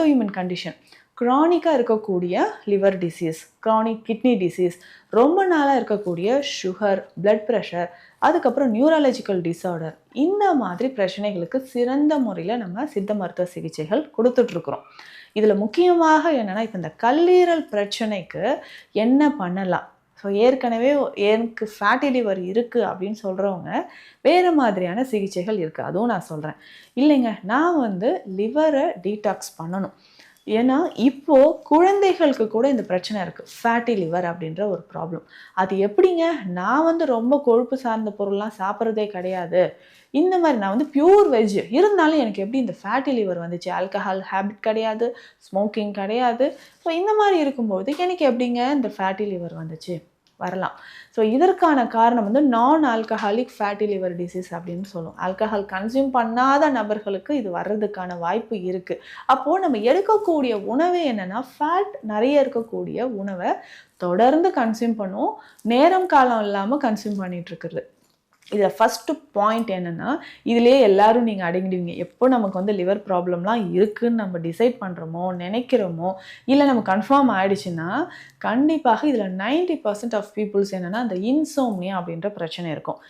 Autoimmune condition, க்ரானிக்காக இருக்கக்கூடிய liver disease, chronic kidney disease, ரொம்ப நாளாக இருக்கக்கூடிய சுகர், பிளட் ப்ரெஷர், அதுக்கப்புறம் நியூரலாஜிக்கல் டிஸார்டர், இந்த மாதிரி பிரச்சனைகளுக்கு சிறந்த முறையில் நம்ம சித்த மருத்துவ சிகிச்சைகள் கொடுத்துட்ருக்குறோம். இதில் முக்கியமாக என்னென்னா, இப்போ இந்த கல்லீரல் பிரச்சனைக்கு என்ன பண்ணலாம்? ஸோ ஏற்கனவே எனக்கு ஃபேட்டி லிவர் இருக்குது அப்படின்னு சொல்கிறவங்க வேறு மாதிரியான சிகிச்சைகள் இருக்குது, அதுவும் நான் சொல்கிறேன். இல்லைங்க, நான் லிவரை டீடாக்ஸ் பண்ணணும். ஏன்னா இப்போது குழந்தைகளுக்கு கூட இந்த பிரச்சனை இருக்குது, ஃபேட்டி லிவர் அப்படின்ற ஒரு ப்ராப்ளம். அது எப்படிங்க? நான் ரொம்ப கொழுப்பு சார்ந்த பொருள்லாம் சாப்பிட்றதே கிடையாது, இந்த மாதிரி நான் பியூர் வெஜ், இருந்தாலும் எனக்கு எப்படி இந்த ஃபேட்டி லிவர் வந்துச்சு? ஆல்கஹால் ஹேபிட் கிடையாது, ஸ்மோக்கிங் கிடையாது. ஸோ இந்த மாதிரி இருக்கும்போது எனக்கு எப்படிங்க இந்த ஃபேட்டி லிவர் வந்துச்சு? வரலாம். ஸோ இதற்கான காரணம் நான் ஆல்கஹாலிக் ஃபேட்டி லிவர் டிசீஸ் அப்படின்னு சொல்லுவோம். ஆல்கஹால் கன்சியூம் பண்ணாத நபர்களுக்கு இது வர்றதுக்கான வாய்ப்பு இருக்குது. அப்போது நம்ம எடுக்கக்கூடிய உணவே என்னென்னா, ஃபேட் நிறைய இருக்கக்கூடிய உணவை தொடர்ந்து கன்சியூம் பண்ணுவோம், நேரம் காலம் இல்லாமல் கன்சியூம் பண்ணிகிட்ருக்குறது. இதில் ஃபஸ்ட்டு பாயிண்ட் என்னென்னா, இதிலே எல்லோரும் நீங்கள் அடங்கிடுவீங்க. எப்போ நமக்கு லிவர் ப்ராப்ளம்லாம் இருக்குதுன்னு நம்ம டிசைட் பண்ணுறோமோ, நினைக்கிறோமோ, இல்லை நம்ம கன்ஃபார்ம் ஆகிடுச்சுன்னா, கண்டிப்பாக இதில் 90% ஆஃப் பீப்புள்ஸ் என்னென்னா அந்த இன்சோம்னியா அப்படின்ற பிரச்சனை இருக்கும்.